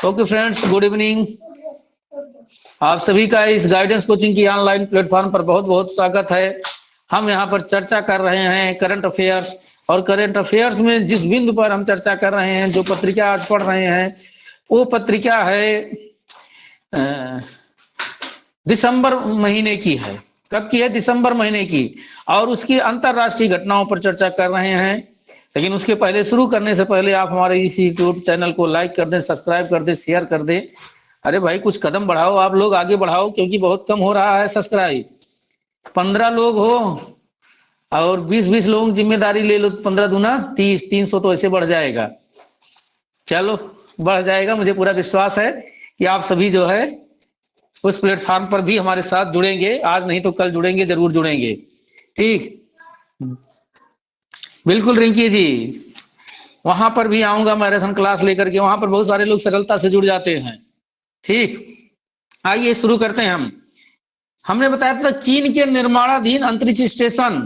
Okay friends, good evening. आप सभी का इस गाइडेंस कोचिंग की ऑनलाइन प्लेटफॉर्म पर बहुत बहुत स्वागत है। हम यहाँ पर चर्चा कर रहे हैं करंट अफेयर्स, और करंट अफेयर्स में जिस बिंदु पर हम चर्चा कर रहे हैं, जो पत्रिका आज पढ़ रहे हैं, वो पत्रिका है दिसंबर महीने की है। कब की है? दिसंबर महीने की। और उसकी अंतरराष्ट्रीय घटनाओं पर चर्चा कर रहे हैं। लेकिन उसके पहले, शुरू करने से पहले, आप हमारे इस यूट्यूब चैनल को लाइक कर दें, सब्सक्राइब कर दें, शेयर कर दें। अरे भाई, कुछ कदम बढ़ाओ, आप लोग आगे बढ़ाओ, क्योंकि बहुत कम हो रहा है सब्सक्राइब। 15 लोग हो और 20-20 लोगों की जिम्मेदारी ले लो, 15 दूना 30, 300 तो ऐसे बढ़ जाएगा। चलो, बढ़ जाएगा, मुझे पूरा विश्वास है कि आप सभी जो है उस प्लेटफॉर्म पर भी हमारे साथ जुड़ेंगे। आज नहीं तो कल जुड़ेंगे, जरूर जुड़ेंगे। ठीक, बिल्कुल रिंकी जी, वहां पर भी आऊंगा मैराथन क्लास लेकर के। वहां पर बहुत सारे लोग सरलता से जुड़ जाते हैं। ठीक, आइए शुरू करते हैं। हमने बताया था चीन के निर्माणाधीन अंतरिक्ष स्टेशन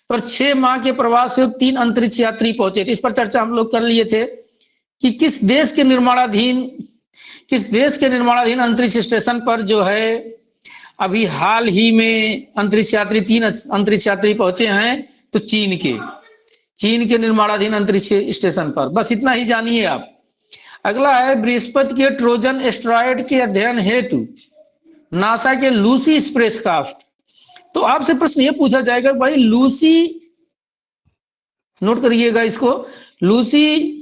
पर 6 माह के प्रवास से 3 अंतरिक्ष यात्री पहुंचे। इस पर चर्चा हम लोग कर लिए थे कि किस देश के निर्माणाधीन अंतरिक्ष स्टेशन पर जो है अभी हाल ही में अंतरिक्ष यात्री 3 अंतरिक्ष यात्री पहुंचे हैं। तो चीन के निर्माणाधीन अंतरिक्ष स्टेशन पर। बस इतना ही जानिए आप। अगला है बृहस्पति के ट्रोजन एस्ट्रॉयड के अध्ययन हेतु नासा के लूसी स्पेसक्राफ्ट। तो आपसे प्रश्न ये पूछा जाएगा, भाई लूसी, नोट करिएगा इसको, लूसी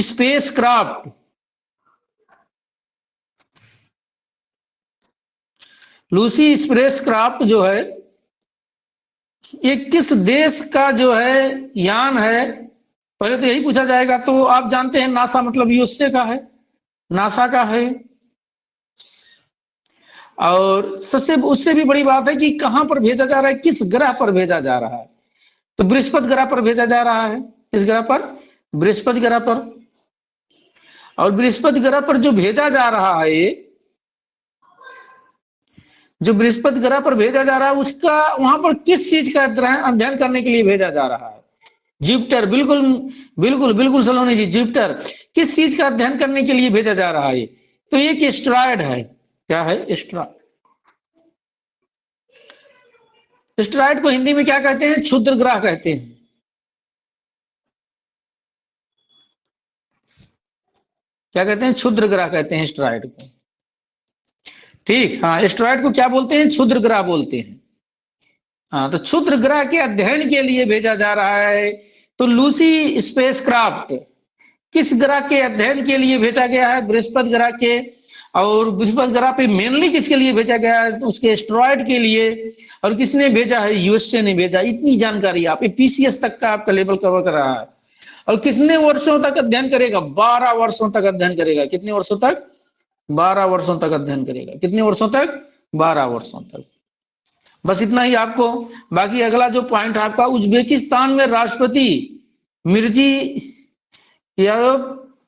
स्पेसक्राफ्ट, लूसी स्पेसक्राफ्ट जो है ये किस देश का जो है यान है? पहले तो यही पूछा जाएगा। तो आप जानते हैं नासा मतलब यूएसए का है, नासा का है। और सबसे उससे भी बड़ी बात है कि कहां पर भेजा जा रहा है, किस ग्रह पर भेजा जा रहा है। तो बृहस्पति ग्रह पर भेजा जा रहा है। किस ग्रह पर? बृहस्पति ग्रह पर। और बृहस्पति ग्रह पर जो भेजा जा रहा है, जो बृहस्पति ग्रह पर भेजा जा रहा है, उसका वहां पर किस चीज का अध्ययन करने के लिए भेजा जा रहा है? जुपिटर। बिल्कुल बिल्कुल बिल्कुल सलोनी जी, जुपिटर। किस चीज का अध्ययन करने के लिए भेजा जा रहा है? तो एक एस्ट्रॉयड है। क्या है? एस्ट्रॉयड को हिंदी में क्या कहते हैं? क्षुद्र ग्रह कहते हैं। क्या कहते हैं? क्षुद्र ग्रह कहते हैं एस्ट्रॉयड को। ठीक, हाँ, एस्ट्रॉयड को क्या बोलते हैं? क्षुद्र ग्रह बोलते हैं। हाँ, तो क्षुद्र ग्रह के अध्ययन के लिए भेजा जा रहा है। तो लूसी स्पेसक्राफ्ट किस ग्रह के अध्ययन के लिए भेजा गया है? बृहस्पति ग्रह के। और बृहस्पति ग्रह पे मेनली किसके लिए भेजा गया है? उसके एस्ट्रॉयड के लिए। और किसने भेजा है? यूएसए ने भेजा। इतनी जानकारी आप पीसीएस तक का आपका लेवल कवर कर रहा है। और कितने वर्षों तक अध्ययन करेगा? 12 वर्षों तक अध्ययन करेगा। कितने वर्षों तक? 12 वर्षों तक अध्ययन करेगा। कितने वर्षों तक? 12 वर्षों तक। बस इतना ही आपको। बाकी अगला जो पॉइंट आपका, उज्बेकिस्तान में राष्ट्रपति मिर्जी यादव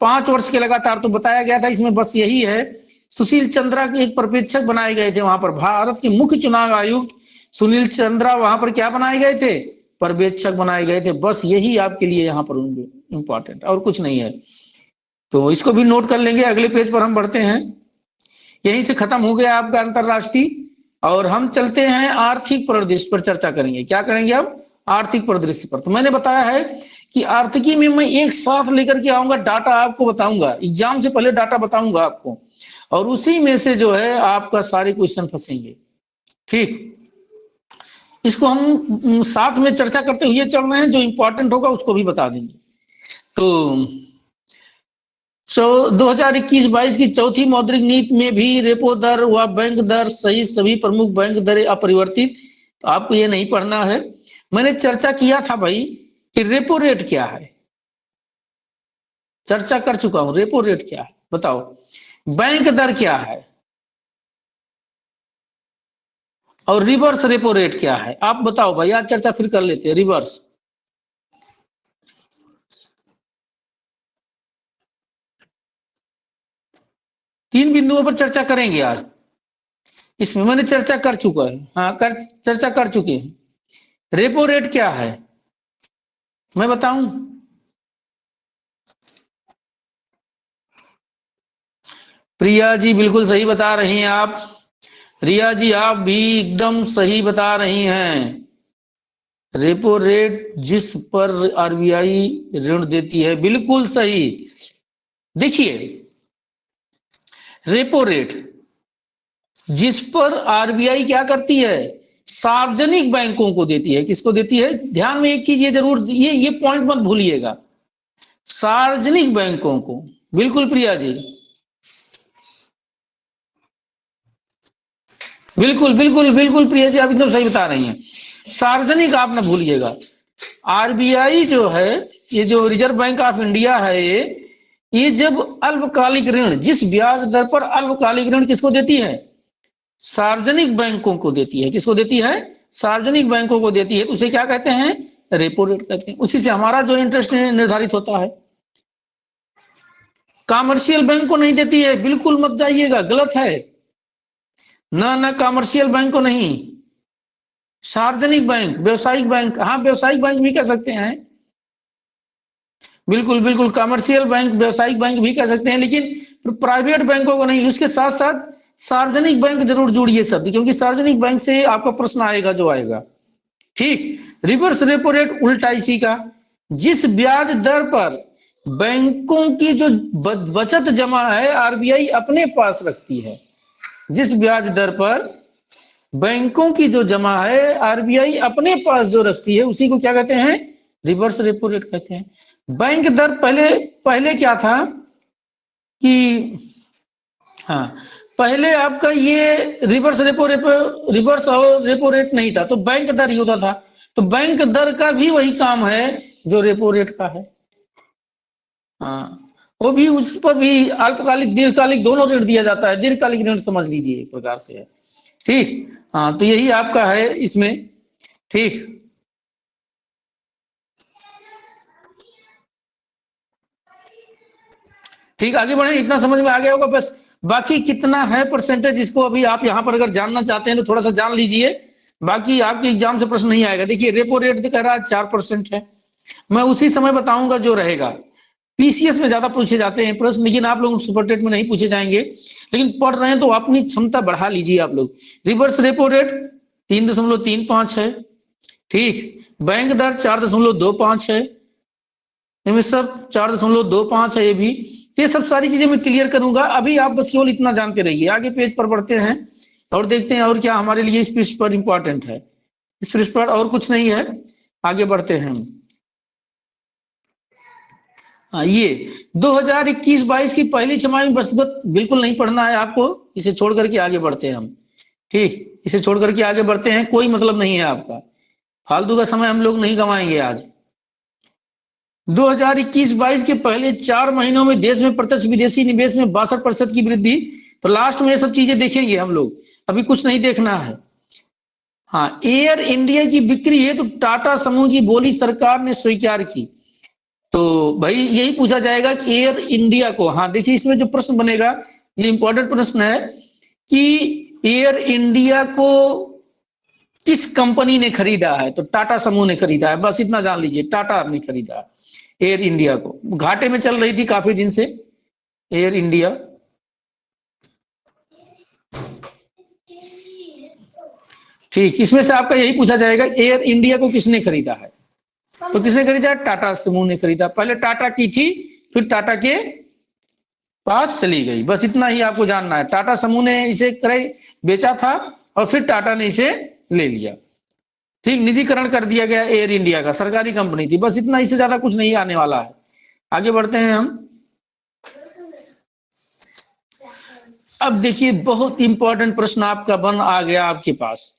5 वर्ष के लगातार, तो बताया गया था इसमें, बस यही है। सुशील चंद्रा के एक पर्यवेक्षक बनाए गए थे वहां पर। भारत के मुख्य चुनाव आयुक्त सुनील चंद्रा वहां पर क्या बनाए गए थे? पर्यवेक्षक बनाए गए थे। बस यही आपके लिए यहाँ पर इंपॉर्टेंट, और कुछ नहीं है। तो इसको भी नोट कर लेंगे। अगले पेज पर हम बढ़ते हैं। यहीं से खत्म हो गया आपका अंतरराष्ट्रीय, और हम चलते हैं आर्थिक परिदृश्य पर चर्चा करेंगे। क्या करेंगे अब? आर्थिक परिदृश्य पर। तो मैंने बताया है कि आर्थिकी में मैं एक साथ लेकर के आऊंगा, डाटा आपको बताऊंगा, एग्जाम से पहले डाटा बताऊंगा आपको, और उसी में से जो है आपका सारे क्वेश्चन फंसेंगे। ठीक, इसको हम साथ में चर्चा करते हुए चल रहे हैं, जो इंपॉर्टेंट होगा उसको भी बता देंगे। तो 2021-22 की चौथी मौद्रिक नीति में भी रेपो दर व बैंक दर सहित सभी प्रमुख बैंक दरें अपरिवर्तित। तो आपको ये नहीं पढ़ना है। मैंने चर्चा किया था भाई कि रेपो रेट क्या है, चर्चा कर चुका हूं। रेपो रेट क्या है बताओ, बैंक दर क्या है, और रिवर्स रेपो रेट क्या है? आप बताओ भाई, आज चर्चा फिर कर लेते हैं। रिवर्स, तीन बिंदुओं पर चर्चा करेंगे आज। इसमें मैंने चर्चा कर चुका है। हाँ, चर्चा कर चुके हैं। रेपो रेट क्या है मैं बताऊं? प्रिया जी बिल्कुल सही बता रही हैं आप। रिया जी आप भी एकदम सही बता रही हैं। रेपो रेट जिस पर आरबीआई ऋण देती है, बिल्कुल सही। देखिए, रेपो रेट जिस पर आरबीआई क्या करती है, सार्वजनिक बैंकों को देती है। किसको देती है? ध्यान में एक चीज ये जरूर, ये पॉइंट मत भूलिएगा, सार्वजनिक बैंकों को। बिल्कुल प्रिया जी, बिल्कुल बिल्कुल बिल्कुल प्रिया जी आप एकदम सही बता रही हैं। सार्वजनिक आप ना भूलिएगा। आरबीआई जो है, ये जो रिजर्व बैंक ऑफ इंडिया है, ये जब अल्पकालिक ऋण, जिस ब्याज दर पर अल्पकालिक ऋण किसको देती है? सार्वजनिक बैंकों को देती है। किसको देती है? सार्वजनिक बैंकों को देती है। तो उसे क्या कहते हैं? रेपो रेट कहते हैं। उसी से हमारा जो इंटरेस्ट निर्धारित होता है। कॉमर्शियल बैंक को नहीं देती है, बिल्कुल मत जाइएगा, गलत है। ना ना, कॉमर्शियल बैंक को नहीं, सार्वजनिक बैंक, व्यवसायिक बैंक। हाँ, व्यवसायिक बैंक भी कह सकते हैं, बिल्कुल बिल्कुल, कॉमर्शियल बैंक, व्यवसायिक बैंक भी कह सकते हैं, लेकिन प्राइवेट बैंकों को नहीं। उसके साथ साथ सार्वजनिक बैंक जरूर जोड़िए शब्द, क्योंकि सार्वजनिक बैंक से आपका प्रश्न आएगा जो आएगा। ठीक। रिवर्स रेपो रेट उल्टा इसी का, जिस ब्याज दर पर बैंकों की जो बचत जमा है आरबीआई अपने पास रखती है, जिस ब्याज दर पर बैंकों की जो जमा है आरबीआई अपने पास जो रखती है, उसी को क्या कहते हैं? रिवर्स रेपो रेट कहते हैं। बैंक दर पहले पहले क्या था कि, हाँ, पहले आपका ये रिवर्स और रेपो रेट नहीं था, तो बैंक दर ही होता था। तो बैंक दर का भी वही काम है जो रेपो रेट का है। हाँ, वो भी, उस पर भी अल्पकालिक दीर्घकालिक दोनों ऋण दिया जाता है। दीर्घकालिक ऋण समझ लीजिए एक प्रकार से है। ठीक। हाँ, तो यही आपका है इसमें। ठीक। ठीक, आगे बढ़े, इतना समझ में आ गया होगा बस। बाकी कितना है परसेंटेज, इसको अभी आप यहाँ पर अगर जानना चाहते हैं तो थोड़ा सा जान लीजिए। बाकी आपके एग्जाम से प्रश्न नहीं आएगा। देखिए, रेपो रेट कह रहा है 4% है। मैं उसी समय बताऊंगा जो रहेगा। पीसीएस में ज्यादा पूछे जाते हैं प्रश्न, लेकिन आप लोग सुपरटेट में नहीं पूछे जाएंगे। लेकिन पढ़ रहे हैं तो अपनी क्षमता बढ़ा लीजिए आप लोग। रिवर्स रेपो रेट 3.35 है। ठीक। बैंक दर 4.25 है। सब 4.25 है ये भी। ये सब सारी चीजें मैं क्लियर करूंगा। अभी आप बस केवल इतना जानते रहिए। आगे पेज पर बढ़ते हैं और देखते हैं और क्या हमारे लिए इस पृष्ठ पर इंपॉर्टेंट है। इस पृष्ठ पर और कुछ नहीं है, आगे बढ़ते हैं। ये 2021-22 की पहली छमाही में वस्तुगत बिल्कुल नहीं पढ़ना है आपको, इसे छोड़ करके आगे बढ़ते हैं हम। ठीक, इसे छोड़ करके आगे बढ़ते हैं, कोई मतलब नहीं है आपका। फालतू का समय हम लोग नहीं गंवाएंगे आज। 2021-22 के पहले 4 महीनों में देश में प्रत्यक्ष विदेशी निवेश में 62% की वृद्धि। तो लास्ट में ये सब चीजें देखेंगे हम लोग, अभी कुछ नहीं देखना है। हाँ, एयर इंडिया की बिक्री है तो टाटा समूह की बोली सरकार ने स्वीकार की। तो भाई यही पूछा जाएगा कि एयर इंडिया को, हाँ देखिए इसमें जो प्रश्न बनेगा, ये इंपॉर्टेंट प्रश्न है कि एयर इंडिया को किस कंपनी ने खरीदा है? तो टाटा समूह ने खरीदा है, बस इतना जान लीजिए, टाटा ने खरीदा एयर इंडिया को। घाटे में चल रही थी काफी दिन से एयर इंडिया। ठीक, इसमें से आपका यही पूछा जाएगा, एयर इंडिया को किसने खरीदा है? तो किसने खरीदा? टाटा समूह ने खरीदा। पहले टाटा की थी, फिर टाटा के पास चली गई, बस इतना ही आपको जानना है। टाटा समूह ने इसे बेचा था और फिर टाटा ने इसे ले लिया। ठीक, निजीकरण कर दिया गया एयर इंडिया का, सरकारी कंपनी थी, बस इतना, इससे ज्यादा कुछ नहीं आने वाला है। आगे बढ़ते हैं हम। अब देखिए, बहुत इंपॉर्टेंट प्रश्न आपका बन आ गया आपके पास,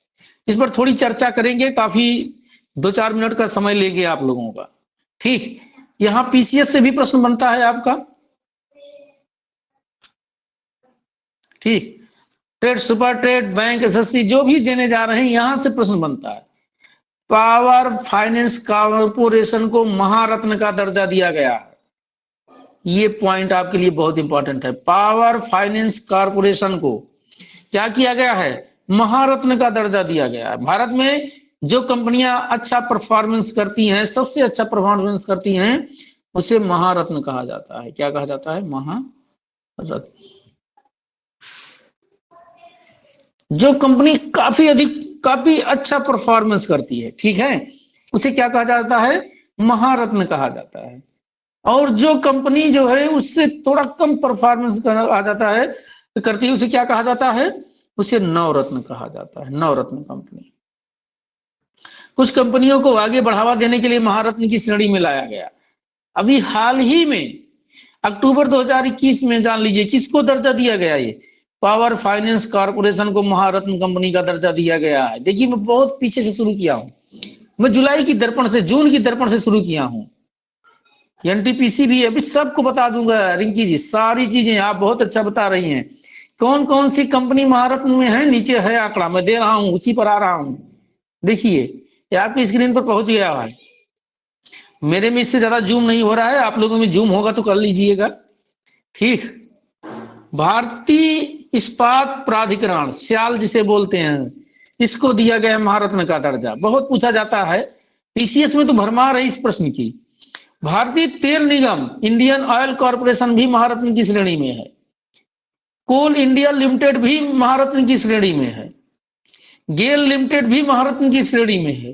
इस पर थोड़ी चर्चा करेंगे, काफी 2-4 मिनट का समय लेंगे आप लोगों का। ठीक, यहाँ पीसीएस से भी प्रश्न बनता है आपका। ठीक, trade, super trade, bank, SSC जो भी देने जा रहे हैं, यहां से प्रश्न बनता है। पावर फाइनेंस कॉर्पोरेशन को महारत्न का दर्जा दिया गया है, ये पॉइंट आपके लिए बहुत इंपॉर्टेंट है। पावर फाइनेंस कॉर्पोरेशन को क्या किया गया है? महारत्न का दर्जा दिया गया है। भारत में जो कंपनियां अच्छा परफॉर्मेंस करती हैं, सबसे अच्छा परफॉर्मेंस करती हैं, उसे महारत्न कहा जाता है। क्या कहा जाता है? महारत्न। जो कंपनी काफी अच्छा परफॉर्मेंस करती है, ठीक है, उसे क्या कहा जाता है? महारत्न कहा जाता है। और जो कंपनी जो है उससे थोड़ा कम परफॉर्मेंस आ जाता है करती है, उसे क्या कहा जाता है? उसे नवरत्न कहा जाता है, नवरत्न कंपनी। कुछ कंपनियों को आगे बढ़ावा देने के लिए महारत्न की श्रेणी में लाया गया। अभी हाल ही में अक्टूबर 2021 में जान लीजिए किसको दर्जा दिया गया? ये पावर फाइनेंस कॉर्पोरेशन को महारत्न कंपनी का दर्जा दिया गया है। देखिए मैं बहुत पीछे से शुरू किया हूं, मैं जुलाई की दर्पण से, जून की दर्पण से शुरू किया हूं। एनटीपीसी भी अभी सबको बता दूंगा रिंकी जी, सारी चीजें आप बहुत अच्छा बता रही हैं। कौन कौन सी कंपनी महारत्न में है, नीचे है आंकड़ा, मैं दे रहा हूं, उसी पर आ रहा हूं। देखिए ये आपकी स्क्रीन पर पहुंच गया है। मेरे में इससे ज्यादा जूम नहीं हो रहा है, आप लोगों में जूम होगा तो कर लीजिएगा, ठीक। भारतीय इस्पात प्राधिकरण, स्याल जिसे बोलते हैं, इसको दिया गया महारत्न का दर्जा। बहुत पूछा जाता है, पीसीएस में तो भरमार है इस प्रश्न की। भारतीय तेल निगम, इंडियन ऑयल कॉर्पोरेशन भी महारत्न की श्रेणी में है। कोल इंडिया लिमिटेड भी महारत्न की श्रेणी में है। गेल लिमिटेड भी महारत्न की श्रेणी में है।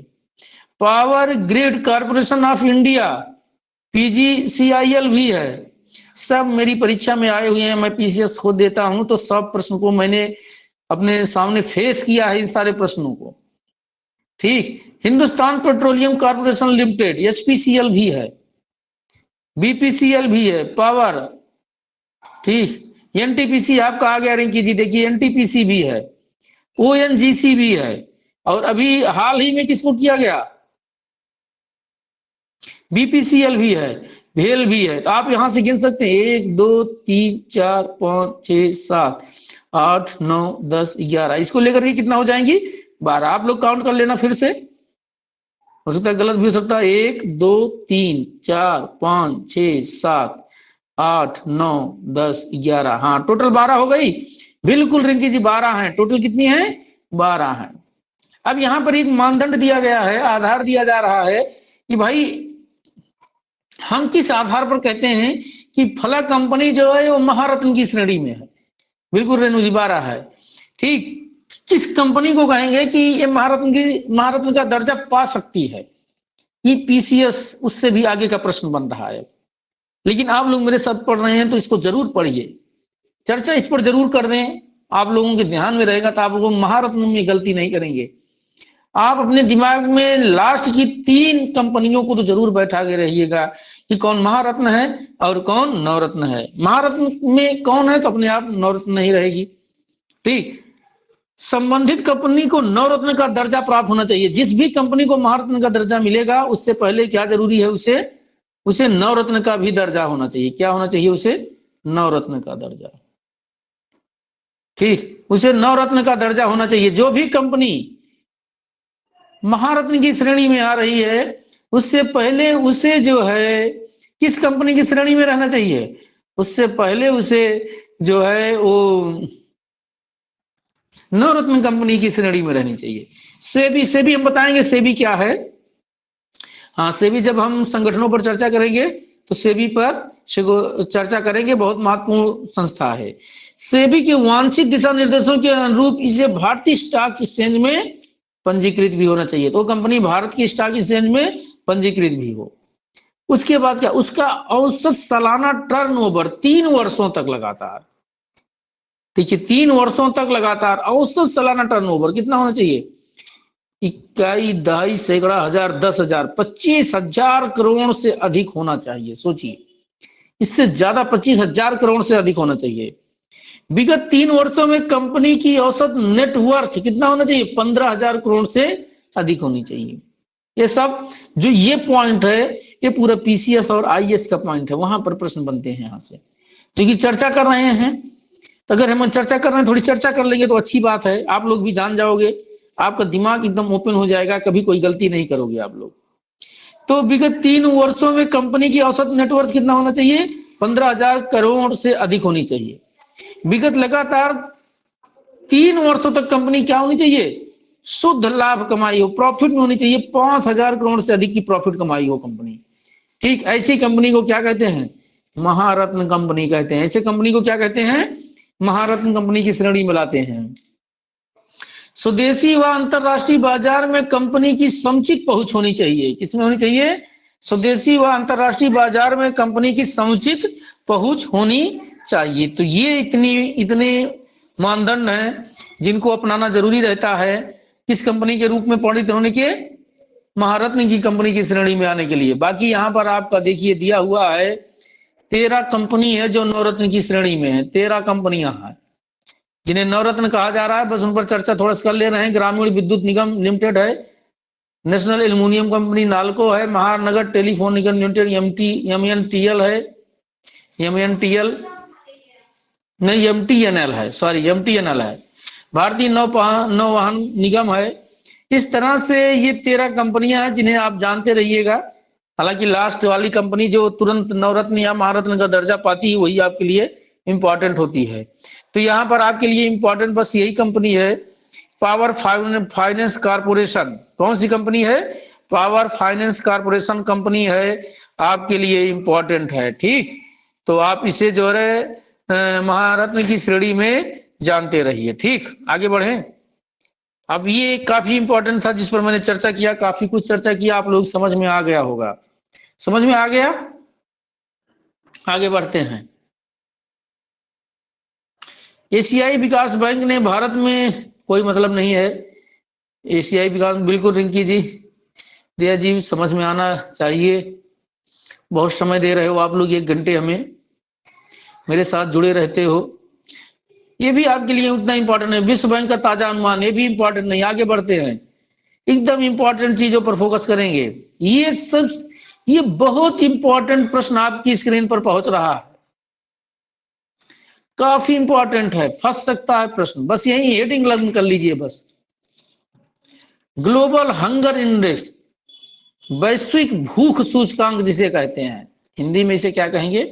Power grid corporation of India, PGCIL भी है। सब मेरी परीक्षा में आए हुए हैं, मैं पीसीएस खुद देता हूं तो सब प्रश्न को मैंने अपने सामने फेस किया है, इन सारे प्रश्नों को, ठीक। Hindustan petroleum corporation limited, HPCL भी है, बीपीसीएल भी है, पावर, ठीक। एनटीपीसी आपका आ गया रिंकी जी, देखिए एनटीपीसी भी है, ओएनजीसी भी है, और अभी हाल ही में किसको किया गया? बीपीसीएल भी है, भेल भी है। तो आप यहां से गिन सकते हैं 1 2 3 4 5 6 7 8 9 10 11, इसको लेकर के कितना हो जाएंगी? 12। आप लोग काउंट कर लेना फिर से, हो सकता है गलत भी हो सकता है। 1 2 3 4 5 6 7 8 9 10 11, हाँ टोटल 12 हो गई। बिल्कुल रिंकी जी 12 है टोटल, कितनी है? 12 है। अब यहां पर एक मानदंड दिया गया है, आधार दिया जा रहा है कि भाई हम किस आधार पर कहते हैं कि फला कंपनी जो है वो महारत्न की श्रेणी में है। बिल्कुल रेणु जी 12 है, ठीक। किस कंपनी को कहेंगे कि ये महारत्न का दर्जा पा सकती है? ये पीसीएस उससे भी आगे का प्रश्न बन रहा है। लेकिन आप लोग मेरे साथ पढ़ रहे हैं तो इसको जरूर पढ़िए, चर्चा इस पर जरूर कर दें, आप लोगों के ध्यान में रहेगा तो आप लोग महारत्न में गलती नहीं करेंगे। आप अपने दिमाग में लास्ट की 3 कंपनियों को तो जरूर बैठा के रहिएगा कि कौन महारत्न है और कौन नवरत्न है। महारत्न में कौन है तो अपने आप नवरत्न नहीं रहेगी, ठीक। संबंधित कंपनी को नवरत्न का दर्जा प्राप्त होना चाहिए। जिस भी कंपनी को महारत्न का दर्जा मिलेगा उससे पहले क्या जरूरी है? उसे नवरत्न का भी दर्जा होना चाहिए। क्या होना चाहिए? उसे नवरत्न का दर्जा, ठीक, उसे नवरत्न का दर्जा होना चाहिए। जो भी कंपनी महारत्न की श्रेणी में आ रही है उससे पहले उसे जो है किस कंपनी की श्रेणी में रहना चाहिए? उससे पहले उसे जो है वो नवरत्न कंपनी की श्रेणी में रहनी चाहिए। सेबी हम बताएंगे सेबी क्या है। हाँ सेबी जब हम संगठनों पर चर्चा करेंगे तो सेबी पर चर्चा करेंगे, बहुत महत्वपूर्ण संस्था है। सेबी के वांछित दिशा निर्देशों के अनुरूप इसे भारतीय स्टॉक एक्सचेंज में पंजीकृत भी होना चाहिए। तो कंपनी भारत की स्टॉक एक्सचेंज में पंजीकृत भी हो। उसके बाद क्या? उसका औसत सालाना टर्नओवर 3 वर्षों तक लगातार, ठीक है, 3 वर्षों तक लगातार औसत सालाना टर्नओवर कितना होना चाहिए? 21, 22, सैकड़ा, हजार, 10,000, 25,000 करोड़ से अधिक होना चाहिए। सोचिए, इससे ज्यादा 25,000 करोड़ से अधिक होना चाहिए। विगत 3 वर्षों में कंपनी की औसत नेटवर्थ कितना होना चाहिए? 15,000 करोड़ से अधिक होनी चाहिए। ये सब जो ये पॉइंट है ये पूरा पीसीएस और आईएएस का पॉइंट है, वहां पर प्रश्न बनते हैं यहाँ से। क्योंकि चर्चा कर रहे हैं तो अगर हम चर्चा कर रहे हैं, थोड़ी चर्चा कर लेंगे तो अच्छी बात है, आप लोग भी जान जाओगे, आपका दिमाग एकदम ओपन हो जाएगा, कभी कोई गलती नहीं करोगे आप लोग। तो विगत 3 वर्षों में कंपनी की औसत नेटवर्थ कितना होना चाहिए? 15,000 करोड़ से अधिक होनी चाहिए। विगत लगातार 3 वर्षों तक कंपनी क्या होनी चाहिए? शुद्ध लाभ कमाई हो, प्रॉफिट में होनी चाहिए। 5,000 करोड़ से अधिक की प्रॉफिट कमाई हो कंपनी, ठीक। ऐसी कंपनी को क्या कहते हैं? महारत्न कंपनी कहते हैं। ऐसे कंपनी को क्या कहते हैं? महारत्न कंपनी की श्रेणी में लाते हैं। स्वदेशी व अंतरराष्ट्रीय बाजार में कंपनी की समुचित पहुंच होनी चाहिए। किसमें होनी चाहिए? स्वदेशी व अंतरराष्ट्रीय बाजार में कंपनी की समुचित पहुंच होनी चाहिए। तो ये इतने मानदंड हैं जिनको अपनाना जरूरी रहता है किस कंपनी के रूप में पंडित होने के, महारत्न की कंपनी की श्रेणी में आने के लिए। बाकी यहाँ पर आपका देखिए दिया हुआ है 13 कंपनी है जो नवरत्न की श्रेणी में है। 13 कंपनियां हैं जिन्हें नवरत्न कहा जा रहा है, बस उन पर चर्चा थोड़ा सा कर ले रहे हैं। ग्रामीण विद्युत निगम लिमिटेड है, नेशनल एल्युमिनियम कंपनी नालको है, महानगर टेलीफोन निगम लिमिटेड एमएनटीएल है, एमएनटीएल नहीं एमटीएनएल है, सॉरी एमटीएनएल है, भारतीय नौवहन निगम है। इस तरह से ये 13 कंपनियां हैं जिन्हें आप जानते रहिएगा। हालांकि लास्ट वाली कंपनी जो तुरंत नवरत्न या महारत्न का दर्जा पाती है वही आपके लिए इंपॉर्टेंट होती है। तो यहाँ पर आपके लिए इंपॉर्टेंट बस यही कंपनी है, पावर फाइनेंस कारपोरेशन। कौन सी कंपनी है? पावर फाइनेंस कारपोरेशन कंपनी है, आपके लिए इंपॉर्टेंट है। ठीक, तो आप इसे जो है महारत्न की श्रेणी में जानते रहिए। ठीक, आगे बढ़े। अब ये काफी इंपॉर्टेंट था जिस पर मैंने चर्चा किया, काफी कुछ चर्चा किया, आप लोग समझ में आ गया होगा। समझ में आ गया? आगे बढ़ते हैं। एशियाई विकास बैंक ने भारत में कोई मतलब नहीं है। एशियाई विकास, बिल्कुल रिंकी जी, रिया जी, समझ में आना चाहिए। बहुत समय दे रहे हो आप लोग, 1 घंटे हमें मेरे साथ जुड़े रहते हो, ये भी आपके लिए उतना इंपॉर्टेंट है। विश्व बैंक का ताजा अनुमान, ये भी इंपॉर्टेंट नहीं। आगे बढ़ते हैं, एकदम इंपॉर्टेंट चीजों पर फोकस करेंगे। ये सब, ये बहुत इंपॉर्टेंट प्रश्न आपकी स्क्रीन पर पहुंच रहा है, काफी इंपॉर्टेंट है, फंस सकता है प्रश्न। बस यही हेडिंग लर्न कर लीजिए बस। ग्लोबल हंगर इंडेक्स, वैश्विक भूख सूचकांक जिसे कहते हैं, हिंदी में इसे क्या कहेंगे?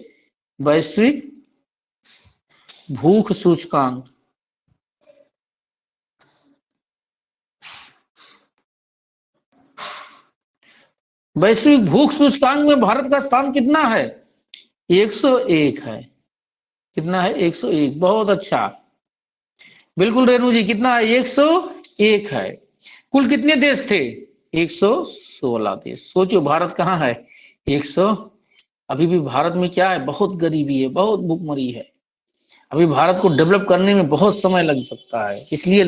वैश्विक भूख सूचकांक। वैश्विक भूख सूचकांक में भारत का स्थान कितना है? 101 है। कितना है? 101। बहुत अच्छा, बिल्कुल रेणु जी, कितना है? 101 है। कुल कितने देश थे? 116 देश। सोचो भारत कहाँ है? 100। अभी भी भारत में क्या है? बहुत गरीबी है, बहुत भूखमरी है। अभी भारत को डेवलप करने में बहुत समय लग सकता है, इसलिए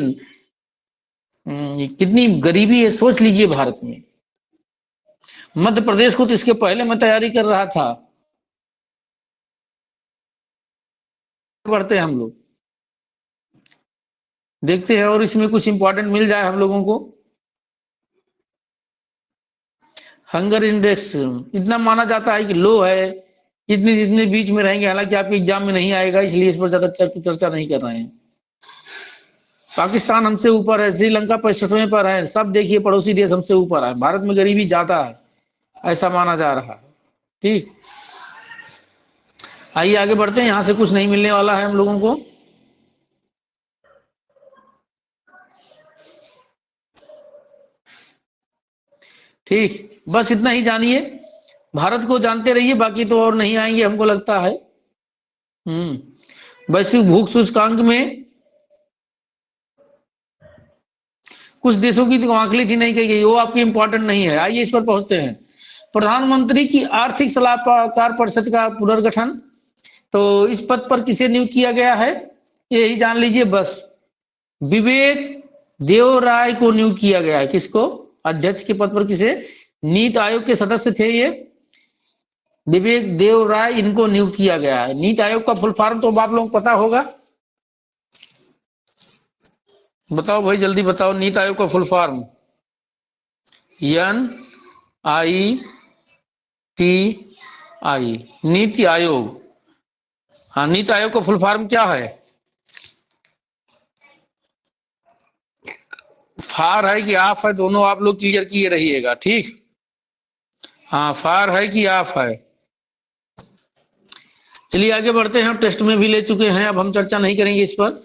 कितनी गरीबी है सोच लीजिए भारत में। मध्य प्रदेश को तो इसके पहले मैं तैयारी कर रहा था। बढ़ते हैं हम लोग, देखते हैं और इसमें कुछ इंपॉर्टेंट मिल जाए हम लोगों को। हंगर इंडेक्स इतना माना जाता है कि लो है, इतने जितने बीच में रहेंगे। हालांकि आपके एग्जाम में नहीं आएगा, इसलिए इस पर ज्यादा चर्चा नहीं कर रहे हैं। पाकिस्तान हमसे ऊपर है, श्रीलंका 65वें पर है। सब देखिए पड़ोसी देश हमसे ऊपर है। भारत में गरीबी ज्यादा है ऐसा माना जा रहा है। ठीक, आइए आगे बढ़ते हैं। यहां से कुछ नहीं मिलने वाला है हम लोगों को। ठीक, बस इतना ही जानिए, भारत को जानते रहिए, बाकी तो और नहीं आएंगे हमको लगता है। वैश्विक भूख सूचकांक में कुछ देशों की तो आंकड़ी थी नहीं कही गई, वो आपकी इंपॉर्टेंट नहीं है। आइए इस पर पहुंचते हैं। प्रधानमंत्री की आर्थिक सलाहकार परिषद का पुनर्गठन, तो इस पद पर किसे नियुक्त किया गया है यही जान लीजिए बस। विवेक देव राय को नियुक्त किया गया है। किसको? अध्यक्ष के पद पर किसे? नीति आयोग के सदस्य थे ये, विवेक देव राय, इनको नियुक्त किया गया है। नीति आयोग का फुल फॉर्म तो आप लोगों को पता होगा, बताओ भाई जल्दी बताओ। नीति आयोग का full form NITI, NITI Aayog. हाँ, नीति आयोग का फुल फॉर्म क्या है? फार है कि आफ है, दोनों आप लोग क्लियर किए रहिएगा। ठीक, हाँ, फार है कि आफ है। चलिए आगे बढ़ते हैं। टेस्ट में भी ले चुके हैं, अब हम चर्चा नहीं करेंगे इस पर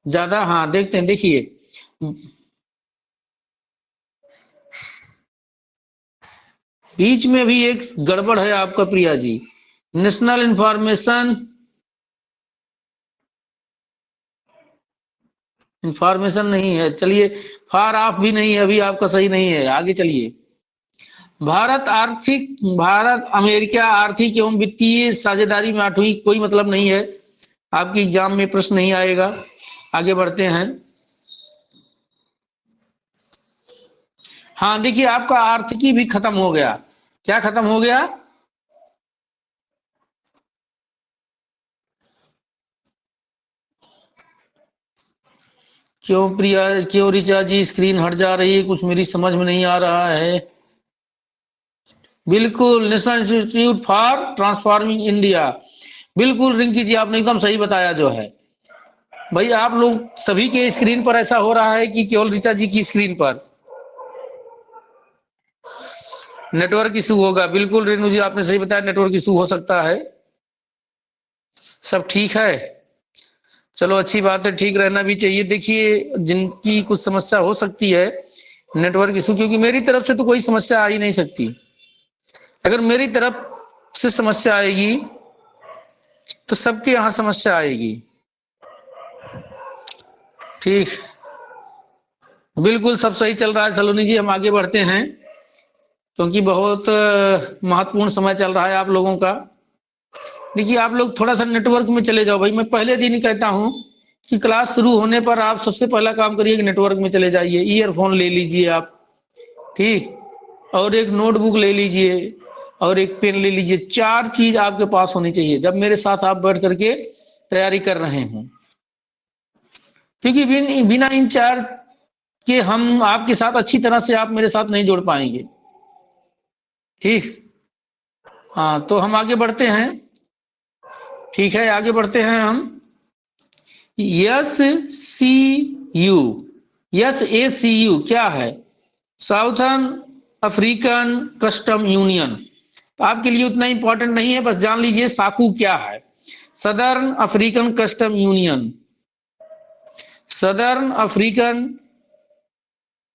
ज्यादा। हाँ, देखते हैं, देखिए बीच में भी एक गड़बड़ है आपका Priya ji. National information information नहीं है। चलिए, फार ऑफ भी नहीं है, अभी आपका सही नहीं है, आगे चलिए। भारत अमेरिका आर्थिक एवं वित्तीय साझेदारी में 8वीं कोई मतलब नहीं है, आपकी एग्जाम में प्रश्न नहीं आएगा। आगे बढ़ते हैं। हाँ देखिए, आपका आर्थिकी भी खत्म हो गया। क्या खत्म हो गया? क्यों प्रिया, क्यों रिचा जी स्क्रीन हट जा रही है? कुछ मेरी समझ में नहीं आ रहा है। बिल्कुल, national institute for transforming India. बिल्कुल रिंकी जी, आपने एकदम सही बताया जो है। भाई आप लोग सभी के स्क्रीन पर ऐसा हो रहा है कि केवल रिचा जी की स्क्रीन पर? नेटवर्क इशू होगा। बिल्कुल रेणु जी, आपने सही बताया, नेटवर्क इशू हो सकता है। सब ठीक है? चलो अच्छी बात है, ठीक रहना भी चाहिए। देखिए, जिनकी कुछ समस्या हो सकती है नेटवर्क इशू, क्योंकि मेरी तरफ से तो कोई समस्या आ ही नहीं सकती। अगर मेरी तरफ से समस्या आएगी तो सबके यहाँ समस्या आएगी। ठीक, बिल्कुल सब सही चल रहा है सलोनी जी। हम आगे बढ़ते हैं क्योंकि बहुत महत्वपूर्ण समय चल रहा है आप लोगों का। देखिए, आप लोग थोड़ा सा नेटवर्क में चले जाओ भाई। मैं पहले दिन ही कहता हूं कि क्लास शुरू होने पर आप सबसे पहला काम करिए कि नेटवर्क में चले जाइए। ईयरफोन ले लीजिए आप, ठीक, और एक नोटबुक ले लीजिए और एक पेन ले लीजिए। 4 चीज आपके पास होनी चाहिए जब मेरे साथ आप बैठ करके तैयारी कर रहे हों, क्योंकि बिना इन 4 के हम आपके साथ अच्छी तरह से आप मेरे साथ नहीं जोड़ पाएंगे। ठीक, हाँ तो हम आगे बढ़ते हैं। ठीक है, आगे बढ़ते हैं हम। SCU, SACU क्या है? Southern African custom union. तो आपके लिए उतना इंपॉर्टेंट नहीं है, बस जान लीजिए साकू क्या है। Southern African custom union, southern African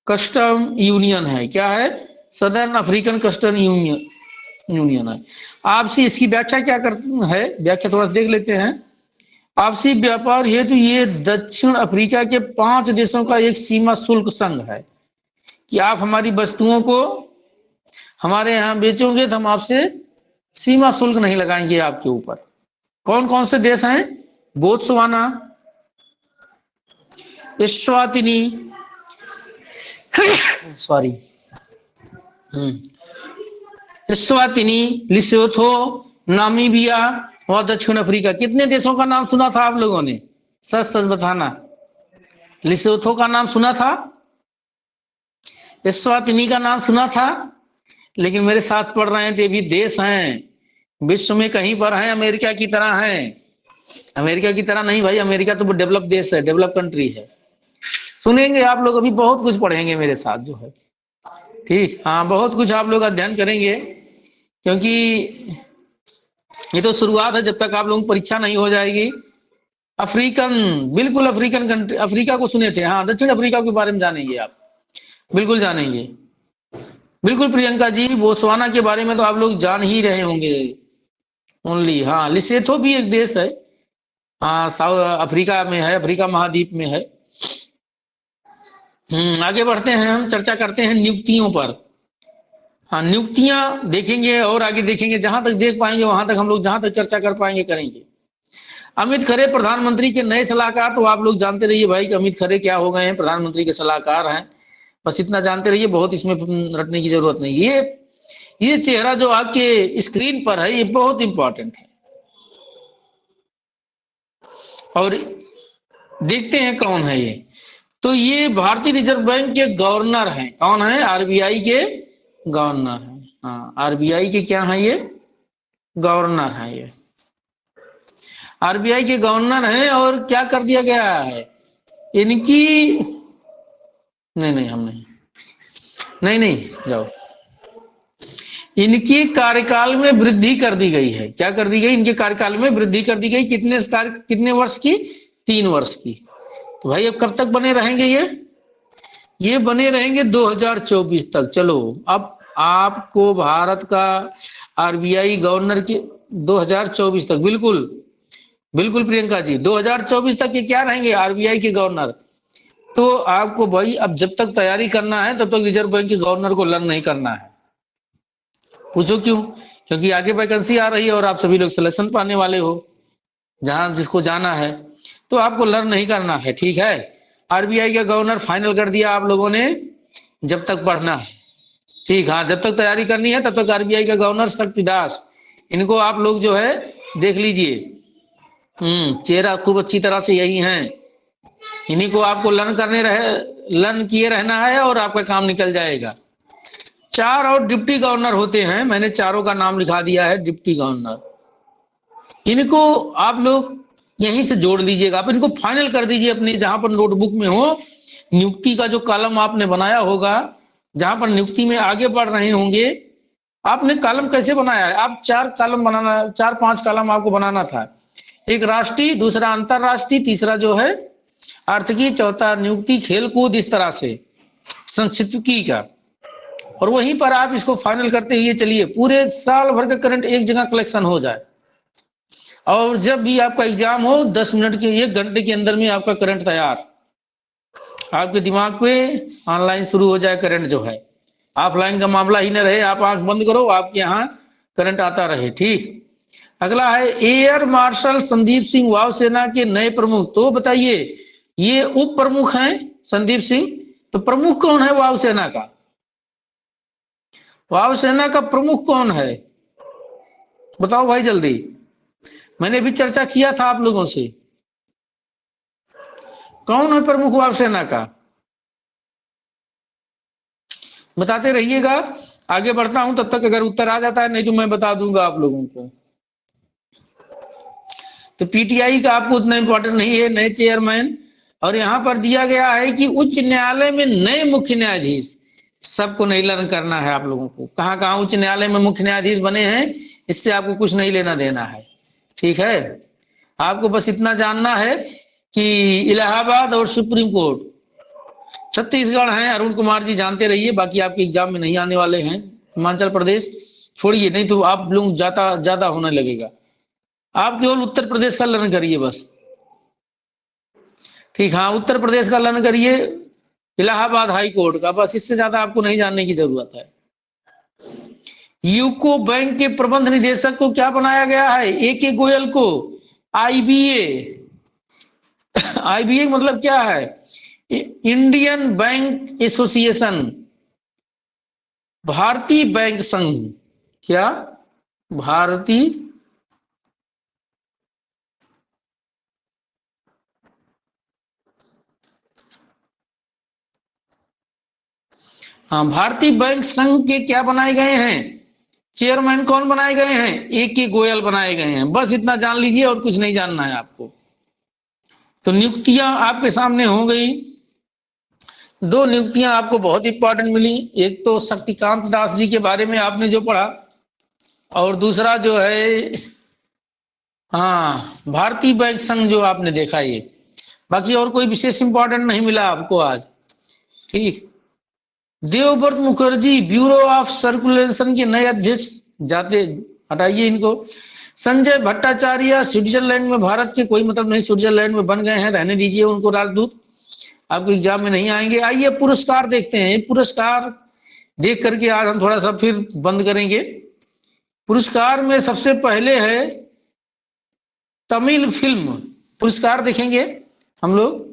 custom union है। क्या है? सदर्न अफ्रीकन कस्टम यूनियन है। आपसी इसकी व्याख्या क्या कर है, व्याख्या थोड़ा देख लेते हैं। आपसी व्यापार हेतु ये दक्षिण अफ्रीका के 5 देशों का एक सीमा शुल्क संघ है कि आप हमारी वस्तुओं को हमारे यहाँ बेचोगे तो हम आपसे सीमा शुल्क नहीं लगाएंगे आपके ऊपर। कौन कौन से देश हैं? Botswana, Eswatini, sorry, Eswatini, लिसोथो, Namibia और दक्षिण अफ्रीका। कितने देशों का नाम सुना था आप लोगों ने? सच सच बताना। लिसोथो का नाम सुना था, एस्वातिनी का नाम सुना था, लेकिन मेरे साथ पढ़ रहे हैं तो ये भी देश हैं, विश्व में कहीं पर हैं, अमेरिका की तरह हैं। अमेरिका की तरह नहीं भाई, अमेरिका तो डेवलप देश है, डेवलप कंट्री है। सुनेंगे आप लोग, अभी बहुत कुछ पढ़ेंगे मेरे साथ जो है। ठीक, हाँ बहुत कुछ आप लोग अध्ययन करेंगे, क्योंकि ये तो शुरुआत है, जब तक आप लोगों की परीक्षा नहीं हो जाएगी। अफ्रीकन, बिल्कुल अफ्रीकन कंट्री, अफ्रीका को सुने थे? हाँ, दक्षिण अफ्रीका के बारे में जानेंगे आप, बिल्कुल जानेंगे। बिल्कुल प्रियंका जी, बोत्सवाना के बारे में तो आप लोग जान ही रहे होंगे ओनली। हाँ, लिसेथो भी एक देश है, हाँ साउथ अफ्रीका में है, अफ्रीका महाद्वीप में है। आगे बढ़ते हैं, हम चर्चा करते हैं नियुक्तियों पर। हाँ, नियुक्तियां देखेंगे और आगे देखेंगे, जहां तक देख पाएंगे वहां तक हम लोग, जहां तक चर्चा कर पाएंगे करेंगे। अमित खरे प्रधानमंत्री के नए सलाहकार, तो आप लोग जानते रहिए भाई कि अमित खरे क्या हो गए हैं, प्रधानमंत्री के सलाहकार हैं। बस इतना जानते रहिए, बहुत इसमें रटने की जरूरत नहीं। ये चेहरा जो आपके स्क्रीन पर है ये बहुत इंपॉर्टेंट है, और देखते हैं कौन है ये। तो ये भारतीय रिजर्व बैंक के गवर्नर हैं। कौन है? आरबीआई के गवर्नर हैं। हाँ, आरबीआई के क्या है? ये गवर्नर है। ये आरबीआई के गवर्नर हैं। और क्या कर दिया गया है इनकी, नहीं नहीं हम नहीं जाओ, इनके कार्यकाल में वृद्धि कर दी गई है। क्या कर दी गई? इनके कार्यकाल में वृद्धि कर दी गई। कितने वर्ष की? 3 वर्ष की। तो भाई अब कब तक बने रहेंगे ये बने रहेंगे 2024 तक। चलो, अब आपको भारत का आरबीआई गवर्नर के 2024 तक, बिल्कुल बिल्कुल प्रियंका जी, 2024 तक ये क्या रहेंगे? आरबीआई के गवर्नर। तो आपको भाई अब जब तक तैयारी करना है तब तक रिजर्व बैंक के गवर्नर को लर्न नहीं करना है। पूछो क्यों? क्योंकि आगे वैकेंसी आ रही है और आप सभी लोग सिलेक्शन पाने वाले हो जहां जिसको जाना है, तो आपको लर्न नहीं करना है। ठीक है, आरबीआई का गवर्नर फाइनल कर दिया आप लोगों ने, जब तक पढ़ना है। ठीक, हाँ, जब तक तैयारी करनी है तब तक आरबीआई का गवर्नर शक्तिदास, इनको आप लोग जो है देख लीजिए। चेहरा खूब अच्छी तरह से यही है, इन्हीं को आपको लर्न किए रहना है और आपका काम निकल जाएगा। 4 और डिप्टी गवर्नर होते हैं, मैंने चारों का नाम लिखा दिया है डिप्टी गवर्नर। इनको आप लोग यहीं से जोड़ लीजिएगा, आप इनको फाइनल कर दीजिए अपनी जहां पर नोटबुक में हो। नियुक्ति का जो कॉलम आपने बनाया होगा, जहां पर नियुक्ति में आगे बढ़ रहे होंगे, आपने कॉलम कैसे बनाया है? आप 4 कॉलम बनाना, 4-5 कॉलम आपको बनाना था। एक राष्ट्रीय, दूसरा अंतरराष्ट्रीय, तीसरा जो है आर्थिकी, चौथा नियुक्ति, खेलकूद, इस तरह से संक्षिप्तकी का। और वहीं पर आप इसको फाइनल करते हुए चलिए, पूरे साल भर का करंट एक जगह कलेक्शन हो जाए। और जब भी आपका एग्जाम हो 10 मिनट के, 1 घंटे के अंदर में आपका करंट तैयार, आपके दिमाग पे ऑनलाइन शुरू हो जाए करंट जो है। ऑफलाइन का मामला ही न रहे, आप आंख बंद करो, आपके यहाँ करंट आता रहे। ठीक, अगला है एयर मार्शल संदीप सिंह वायुसेना के नए प्रमुख। तो बताइए, ये उप प्रमुख हैं संदीप सिंह, तो प्रमुख कौन है वायुसेना का? वायुसेना का प्रमुख कौन है? बताओ भाई जल्दी, मैंने भी चर्चा किया था आप लोगों से। कौन है प्रमुख वायुसेना का? बताते रहिएगा, आगे बढ़ता हूं तब तक, अगर उत्तर आ जाता है, नहीं तो मैं बता दूंगा आप लोगों को। तो पीटीआई का आपको उतना इंपॉर्टेंट नहीं है, नए चेयरमैन। और यहां पर दिया गया है कि उच्च न्यायालय में नए मुख्य न्यायाधीश, सबको नहीं लर्न करना है आप लोगों को। कहां कहां उच्च न्यायालय में मुख्य न्यायाधीश बने हैं, इससे आपको कुछ नहीं लेना देना है। ठीक है, आपको बस इतना जानना है कि इलाहाबाद और सुप्रीम कोर्ट छत्तीसगढ़ हैं, अरुण कुमार जी जानते रहिए, बाकी आपके एग्जाम में नहीं आने वाले हैं। हिमाचल प्रदेश छोड़िए, नहीं तो आप लोग ज्यादा होने लगेगा। आप केवल उत्तर प्रदेश का लर्न करिए बस। ठीक, हाँ, उत्तर प्रदेश का लर्न करिए, इलाहाबाद हाई कोर्ट का, बस इससे ज्यादा आपको नहीं जानने की जरूरत है। यूको बैंक के प्रबंध निदेशक को क्या बनाया गया है? ए के गोयल को आईबीए। आईबीए मतलब क्या है? इंडियन बैंक एसोसिएशन, भारतीय बैंक संघ। क्या? भारतीय हाँ, भारतीय बैंक संघ के क्या बनाए गए हैं? चेयरमैन कौन बनाए गए हैं? ए के गोयल बनाए गए हैं। बस इतना जान लीजिए और कुछ नहीं जानना है आपको। तो नियुक्तियां आपके सामने हो गई। 2 नियुक्तियां आपको बहुत इंपॉर्टेंट मिली, एक तो शक्तिकांत दास जी के बारे में आपने जो पढ़ा, और दूसरा जो है हाँ भारतीय बैंक संघ जो आपने देखा ये। बाकी और कोई विशेष इंपॉर्टेंट नहीं मिला आपको आज। ठीक, Devvrat Mukherjee bureau of circulation के नए अध्यक्ष, जाते हटाइए इनको। संजय भट्टाचार्य स्विट्जरलैंड में, भारत के कोई मतलब नहीं, स्विट्जरलैंड में बन गए हैं, रहने दीजिए उनको राजदूत, आपको एग्जाम में नहीं आएंगे। आइए पुरस्कार देखते हैं, पुरस्कार देख करके आज हम थोड़ा सा फिर बंद करेंगे। पुरस्कार में सबसे पहले है तमिल फिल्म पुरस्कार देखेंगे हम लोग।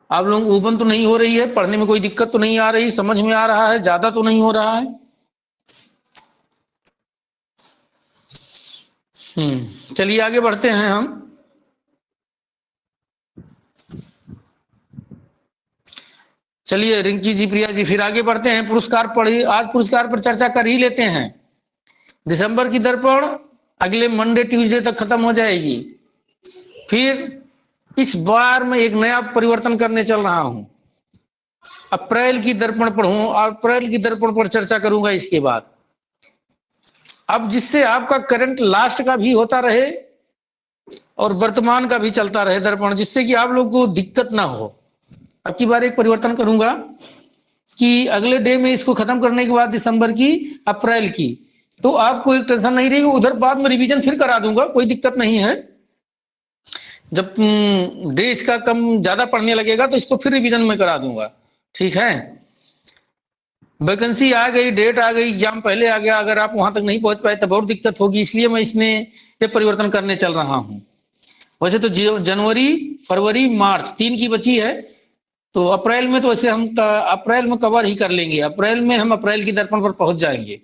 आप लोग ऊबन तो नहीं हो रही है, पढ़ने में कोई दिक्कत तो नहीं आ रही, समझ में आ रहा है, ज्यादा तो नहीं हो रहा है? चलिए आगे बढ़ते हैं हम। चलिए रिंकी जी, प्रिया जी, फिर आगे बढ़ते हैं। पुरस्कार पढ़िए, आज पुरस्कार पर चर्चा कर ही लेते हैं। दिसंबर की दर्पण अगले मंडे ट्यूसडे तक खत्म हो जाएगी। फिर इस बार मैं एक नया परिवर्तन करने चल रहा हूं, अप्रैल की दर्पण पढ़ूं, अप्रैल की दर्पण पर चर्चा करूंगा इसके बाद। अब जिससे आपका करंट लास्ट का भी होता रहे और वर्तमान का भी चलता रहे दर्पण, जिससे कि आप लोग को दिक्कत ना हो। अब की बार एक परिवर्तन करूंगा कि अगले डे में इसको खत्म करने के बाद दिसंबर की, अप्रैल की, तो आपको एक टेंशन नहीं रहेगी, उधर बाद में रिवीजन फिर करा दूंगा, कोई दिक्कत नहीं है। जब देश का कम ज्यादा पढ़ने लगेगा तो इसको फिर रिवीजन में करा दूंगा, ठीक है। वैकेंसी आ गई, डेट आ गई, एग्जाम पहले आ गया, अगर आप वहां तक नहीं पहुंच पाए तो बहुत दिक्कत होगी, इसलिए मैं इसमें ये परिवर्तन करने चल रहा हूँ। वैसे तो जनवरी, फरवरी, मार्च 3 की बची है, तो अप्रैल में तो वैसे हम अप्रैल में कवर ही कर लेंगे। अप्रैल में हम अप्रैल की दर्पण पर पहुंच जाएंगे,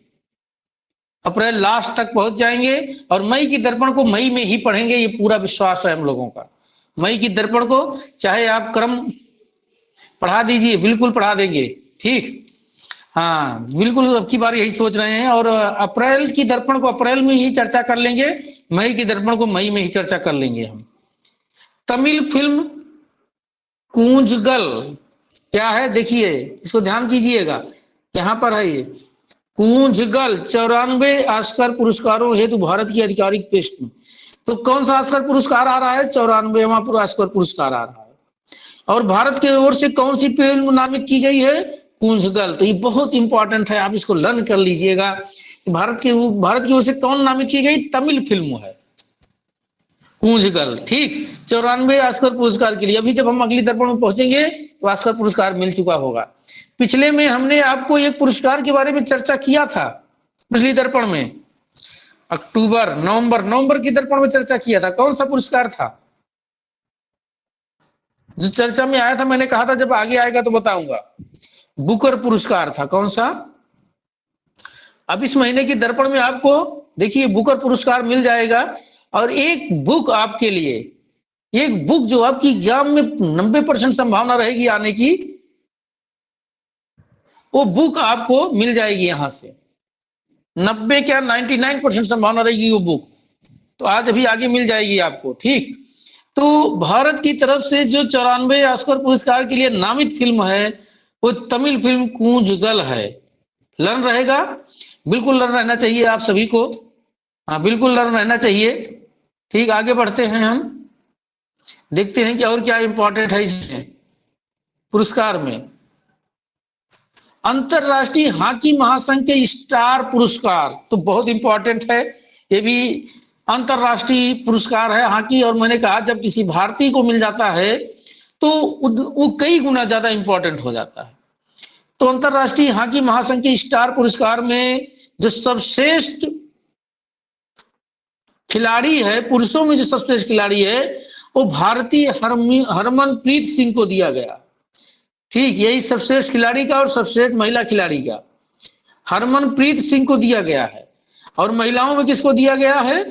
अप्रैल लास्ट तक पहुंच जाएंगे, और मई की दर्पण को मई में ही पढ़ेंगे, ये पूरा विश्वास है हम लोगों का। मई की दर्पण को चाहे आप क्रम पढ़ा दीजिए, बिल्कुल पढ़ा देंगे, ठीक। हाँ बिल्कुल, अब की बार यही सोच रहे हैं, और अप्रैल की दर्पण को अप्रैल में ही चर्चा कर लेंगे, मई की दर्पण को मई में ही चर्चा कर लेंगे हम। तमिल फिल्म कूंजगल क्या है, देखिए इसको ध्यान कीजिएगा, यहाँ पर है ये कूंजगल 94 ऑस्कर पुरस्कारों हेतु भारत की आधिकारिक पृष्ठ। तो कौन सा ऑस्कर पुरस्कार आ रहा है? 94वां ऑस्कर पुरस्कार आ रहा है। और भारत की ओर से कौन सी फिल्म नामित की गई है? कूंजगल। तो ये बहुत इंपॉर्टेंट है, आप इसको लर्न कर लीजिएगा। भारत की ओर से कौन नामित की गई? तमिल फिल्म है कूंजगल, ठीक। 94 ऑस्कर पुरस्कार के लिए। अभी जब हम अगली दर्पण में पहुंचेंगे तो ऑस्कर पुरस्कार मिल चुका होगा। पिछले में हमने आपको एक पुरस्कार के बारे में चर्चा किया था, पिछली दर्पण में अक्टूबर नवंबर की दर्पण में चर्चा किया था। कौन सा पुरस्कार था जो चर्चा में आया था? मैंने कहा था जब आगे आएगा तो बताऊंगा। बुकर पुरस्कार था। कौन सा? अब इस महीने की दर्पण में आपको देखिए बुकर पुरस्कार मिल जाएगा, और एक बुक आपके लिए, एक बुक जो आपकी एग्जाम में 90% संभावना रहेगी आने की, वो बुक आपको मिल जाएगी यहां से। 90 क्या 99% संभावना रहेगी वो बुक, तो आज अभी आगे मिल जाएगी आपको, ठीक। तो भारत की तरफ से जो 94 ऑस्कर पुरस्कार के लिए नामित फिल्म है वो तमिल फिल्म कूंजगल है। लर्न रहेगा, बिल्कुल लर्न रहना चाहिए आप सभी को। हाँ बिल्कुल लर्न रहना चाहिए, ठीक। आगे बढ़ते हैं, हम देखते हैं कि और क्या इंपॉर्टेंट है इसमें पुरस्कार में। अंतरराष्ट्रीय हॉकी महासंघ के स्टार पुरस्कार तो बहुत इंपॉर्टेंट है, ये भी अंतरराष्ट्रीय पुरस्कार है हॉकी। और मैंने कहा जब किसी भारतीय को मिल जाता है तो वो कई गुना ज्यादा इंपॉर्टेंट हो जाता है। तो अंतरराष्ट्रीय हॉकी महासंघ के स्टार पुरस्कार में जो सर्वश्रेष्ठ खिलाड़ी है, पुरुषों में जो सर्वश्रेष्ठ खिलाड़ी है वो भारतीय हरमनप्रीत सिंह को दिया गया, ठीक। यही सर्वश्रेष्ठ खिलाड़ी का और सर्वश्रेष्ठ महिला खिलाड़ी का हरमनप्रीत सिंह को दिया गया है। और महिलाओं में किसको दिया गया है?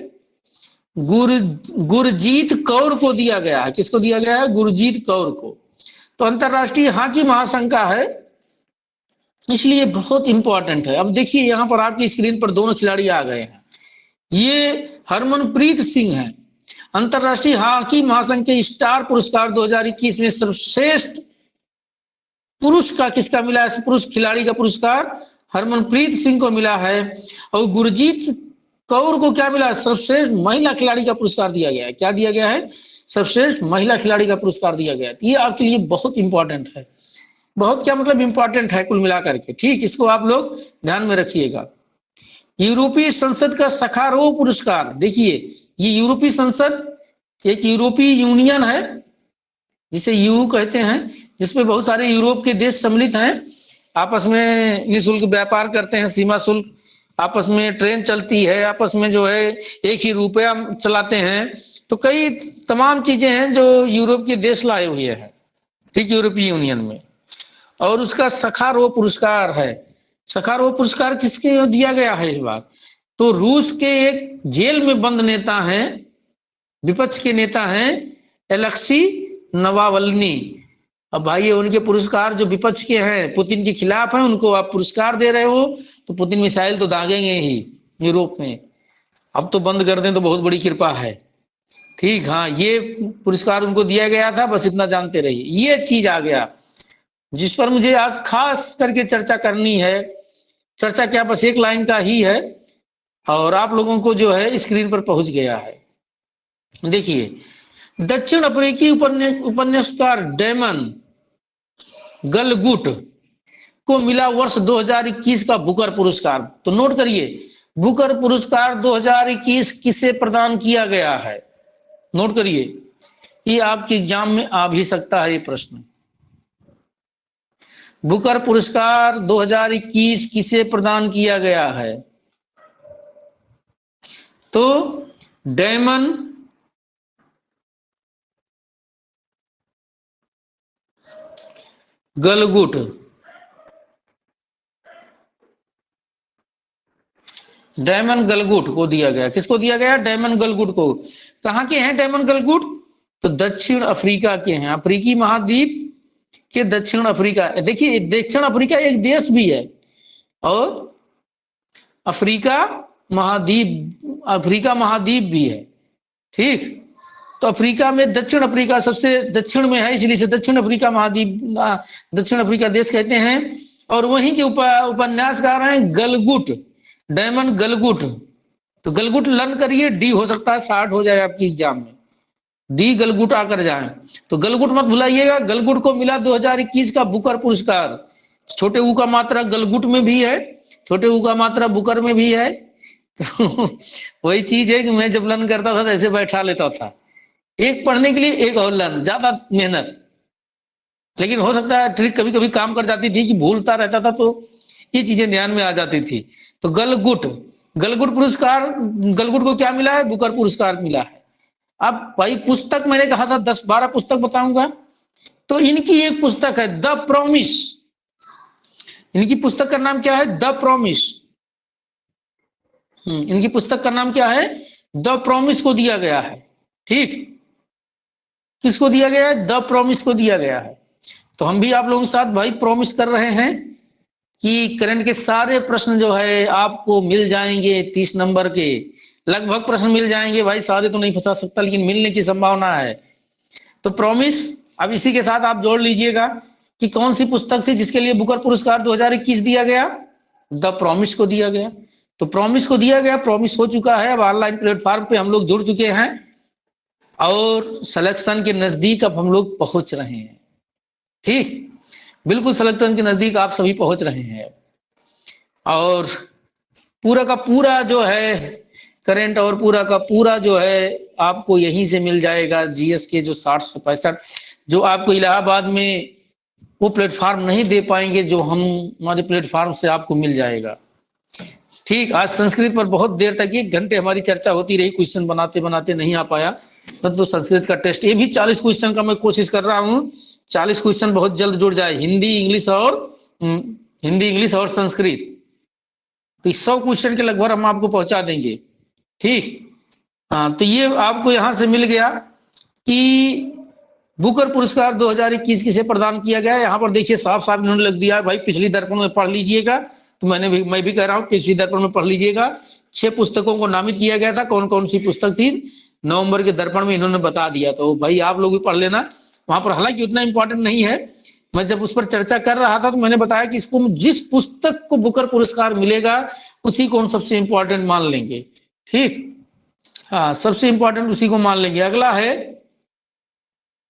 गुरजीत कौर को दिया गया है। किसको दिया गया है? गुरजीत कौर को। तो अंतरराष्ट्रीय हॉकी महासंघ का है, इसलिए बहुत इंपॉर्टेंट है। अब देखिए यहाँ पर आपकी स्क्रीन पर दोनों खिलाड़ी आ गए हैं, ये हरमनप्रीत सिंह है। अंतरराष्ट्रीय हॉकी महासंघ के स्टार पुरस्कार 2021 में सर्वश्रेष्ठ पुरुष का किसका मिला है? पुरुष खिलाड़ी का पुरस्कार हरमनप्रीत सिंह को मिला है। और गुरजीत कौर को क्या मिला? सर्वश्रेष्ठ महिला खिलाड़ी का पुरस्कार दिया गया है। क्या दिया गया है? सर्वश्रेष्ठ महिला खिलाड़ी का पुरस्कार दिया गया है। ये आपके लिए बहुत इंपॉर्टेंट है, बहुत क्या मतलब इंपॉर्टेंट है कुल मिलाकर के, ठीक। इसको आप लोग ध्यान में रखिएगा। यूरोपीय संसद का सखारोव पुरस्कार, देखिए ये यूरोपीय संसद एक यूरोपीय यूनियन है जिसे यूयू कहते हैं, जिसमें बहुत सारे यूरोप के देश सम्मिलित हैं, आपस में निःशुल्क व्यापार करते हैं, सीमा शुल्क, आपस में ट्रेन चलती है, आपस में जो है एक ही रुपया चलाते हैं। तो कई तमाम चीजें हैं जो यूरोप के देश लाए हुए हैं, ठीक, यूरोपीय यूनियन में। और उसका सखारोव पुरस्कार है। सखारोव पुरस्कार किसके दिया गया है इस बार? तो रूस के एक जेल में बंद नेता हैं, विपक्ष के नेता हैं एलेक्सी नवाल्नी। अब भाई उनके पुरस्कार जो विपक्ष के हैं, पुतिन के खिलाफ हैं, उनको आप पुरस्कार दे रहे हो तो पुतिन मिसाइल तो दागेंगे ही यूरोप में। अब तो बंद कर दें तो बहुत बड़ी कृपा है, ठीक। हाँ ये पुरस्कार उनको दिया गया था, बस इतना जानते रहिए। ये चीज आ गया जिस पर मुझे आज खास करके चर्चा करनी है। चर्चा क्या, बस एक लाइन का ही है और आप लोगों को जो है स्क्रीन पर पहुंच गया है। देखिए दक्षिण अफ्रीकी उपन्यासकार डेमन गलगुट को मिला वर्ष 2021 का बुकर पुरस्कार। तो नोट करिए, बुकर पुरस्कार 2021 किसे प्रदान किया गया है? नोट करिए, ये आपके एग्जाम में आ भी सकता है ये प्रश्न। बुकर पुरस्कार 2021 किसे प्रदान किया गया है? तो डैमन गलगुट, डैमन गलगुट को दिया गया। किसको दिया गया? डैमन गलगुट को। कहाँ के हैं डैमन गलगुट? तो दक्षिण अफ्रीका के हैं, अफ्रीकी महाद्वीप के दक्षिण अफ्रीका। देखिए दक्षिण अफ्रीका एक देश भी है और अफ्रीका महाद्वीप भी है। ठीक, तो अफ्रीका में दक्षिण अफ्रीका सबसे दक्षिण में है, इसलिए से दक्षिण अफ्रीका महाद्वीप, दक्षिण अफ्रीका देश कहते हैं। और वहीं के उपन्यासकार हैं गलगुट, डैमन गलगुट। तो गलगुट लर्न करिए, डी हो सकता है 60 हो जाए आपकी एग्जाम में, डी गलगुट आकर जाए। तो गलगुट मत भुलाइएगा। गलगुट को मिला 2021 का बुकर पुरस्कार। छोटे ऊ का मात्रा गलगुट में भी है, छोटे ऊ का मात्रा बुकर में भी है। तो वही चीज है कि मैं जब लर्न करता था तो ऐसे बैठा लेता था, एक पढ़ने के लिए एक और लर्न, ज्यादा मेहनत। लेकिन हो सकता है ट्रिक कभी कभी काम कर जाती थी कि भूलता रहता था, तो ये चीजें ध्यान में आ जाती थी। तो गलगुट, गलगुट पुरस्कार, गलगुट को क्या मिला है? बुकर पुरस्कार मिला है। अब भाई पुस्तक मैंने कहा था 10-12 पुस्तक बताऊंगा, तो इनकी एक पुस्तक है द प्रॉमिस। इनकी पुस्तक का नाम क्या है? The promise. इनकी पुस्तक का नाम क्या है? द प्रॉमिस को दिया गया है। ठीक, किसको दिया गया है? द प्रॉमिस को दिया गया है। तो हम भी आप लोगों के साथ भाई प्रॉमिस कर रहे हैं कि करंट के सारे प्रश्न जो है आपको मिल जाएंगे, 30 नंबर के लगभग प्रश्न मिल जाएंगे। भाई सारे तो नहीं फंसा सकता, लेकिन मिलने की संभावना है। तो प्रॉमिस, अब इसी के साथ आप जोड़ लीजिएगा कि कौन सी पुस्तक थी जिसके लिए बुकर पुरस्कार 2021 दिया गया? द प्रॉमिस को दिया गया। तो प्रॉमिस को दिया गया, प्रॉमिस हो चुका है। अब ऑनलाइन प्लेटफॉर्म पे हम लोग जुड़ चुके हैं और सिलेक्शन के नजदीक अब हम लोग पहुंच रहे हैं। ठीक, बिल्कुल सिलेक्शन के नजदीक आप सभी पहुंच रहे हैं। और पूरा का पूरा जो है करंट और पूरा का पूरा जो है आपको यहीं से मिल जाएगा। जीएस के जो 60 से 65 जो आपको इलाहाबाद में वो प्लेटफॉर्म नहीं दे पाएंगे, जो हम हमारे प्लेटफॉर्म से आपको मिल जाएगा। ठीक, आज संस्कृत पर बहुत देर तक 1 घंटे हमारी चर्चा होती रही, क्वेश्चन बनाते बनाते नहीं आ पाया। तो संस्कृत का टेस्ट, ये भी 40 क्वेश्चन का मैं कोशिश कर रहा हूँ। 40 क्वेश्चन बहुत जल्द जुड़ जाए, हिंदी इंग्लिश और संस्कृत। तो 100 क्वेश्चन के लगभग हम आपको पहुंचा देंगे। ठीक, हाँ, तो ये आपको यहां से मिल गया कि बुकर पुरस्कार 2021 किसे प्रदान किया गया। यहाँ पर देखिए साफ साफ इन्होंने लिख दिया है भाई, पिछली दर्पण में पढ़ लीजिएगा। तो मैं भी कह रहा हूँ पिछली दर्पण में पढ़ लीजिएगा। 6 पुस्तकों को नामित किया गया था, कौन कौन सी पुस्तक थी, नवंबर के दर्पण में इन्होंने बता दिया। तो भाई आप लोग भी पढ़ लेना वहां पर, हालांकि उतना इंपॉर्टेंट नहीं है। मैं जब उस पर चर्चा कर रहा था तो मैंने बताया कि इसको जिस पुस्तक को बुकर पुरस्कार मिलेगा उसी को हम सबसे इंपॉर्टेंट मान लेंगे। ठीक, हाँ, सबसे इंपॉर्टेंट उसी को मान लेंगे। अगला है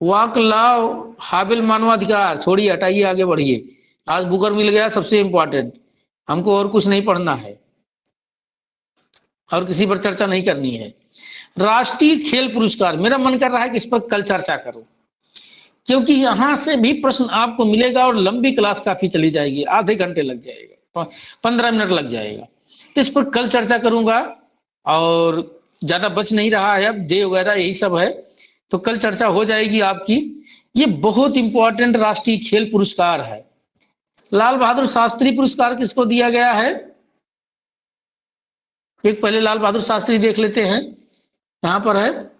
वाकलाव हाबिल मानवाधिकार। छोड़िए, हटाइए, आगे बढ़िए। आज बुकर मिल गया सबसे इंपॉर्टेंट, हमको और कुछ नहीं पढ़ना है और किसी पर चर्चा नहीं करनी है। राष्ट्रीय खेल पुरस्कार, मेरा मन कर रहा है कि इस पर कल चर्चा करूं, क्योंकि यहां से भी प्रश्न आपको मिलेगा और लंबी क्लास काफी चली जाएगी, आधे घंटे लग जाएगा, 15 मिनट लग जाएगा। तो इस पर कल चर्चा करूंगा और ज्यादा बच नहीं रहा है, अब डे वगैरह यही सब है, तो कल चर्चा हो जाएगी आपकी। ये बहुत इंपॉर्टेंट राष्ट्रीय खेल पुरस्कार है। लाल बहादुर शास्त्री पुरस्कार किसको दिया गया है? एक पहले लाल बहादुर शास्त्री देख लेते हैं। यहां पर है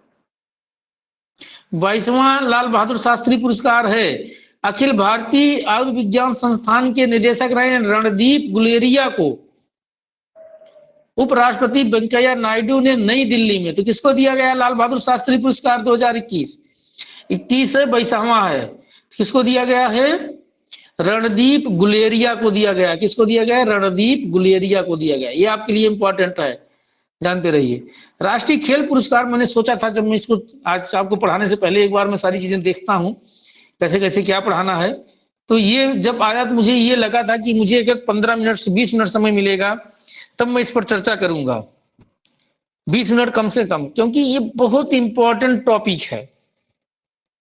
22वां लाल बहादुर शास्त्री पुरस्कार है। अखिल भारतीय आयुर्विज्ञान संस्थान के निदेशक रहे रणदीप गुलेरिया को उपराष्ट्रपति वेंकैया नायडू ने नई दिल्ली में, तो किसको दिया गया लाल बहादुर शास्त्री पुरस्कार 2021? 21 है, 22वां है। किसको दिया गया है? रणदीप गुलेरिया को दिया गया। किसको दिया गया? रणदीप गुलेरिया को दिया गया। ये आपके लिए इंपॉर्टेंट है, जानते रहिए। राष्ट्रीय खेल पुरस्कार मैंने सोचा था जब मैं इसको आज आपको पढ़ाने से पहले एक बार मैं सारी चीजें देखता हूँ कैसे कैसे क्या पढ़ाना है, तो ये जब आया तो मुझे ये लगा था कि मुझे अगर 15 मिनट से 20 मिनट समय मिलेगा तब मैं इस पर चर्चा करूंगा, 20 मिनट कम से कम, क्योंकि ये बहुत इंपॉर्टेंट टॉपिक है।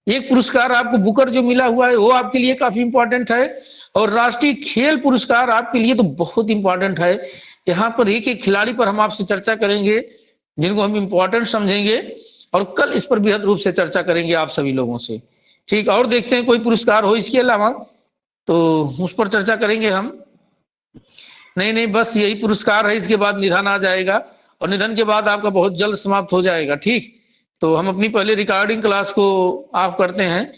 एक पुरस्कार आपको बुकर जो मिला हुआ है वो आपके लिए काफी इंपॉर्टेंट है, और राष्ट्रीय खेल पुरस्कार आपके लिए तो बहुत इंपॉर्टेंट है। यहाँ पर एक एक खिलाड़ी पर हम आपसे चर्चा करेंगे जिनको हम इंपॉर्टेंट समझेंगे, और कल इस पर बृहद रूप से चर्चा करेंगे आप सभी लोगों से। ठीक, और देखते हैं कोई पुरस्कार हो इसके अलावा तो उस पर चर्चा करेंगे हम। नहीं नहीं, बस यही पुरस्कार है, इसके बाद निधन आ जाएगा, और निधन के बाद आपका बहुत जल्द समाप्त हो जाएगा। ठीक, तो हम अपनी पहले रिकॉर्डिंग क्लास को ऑफ करते हैं।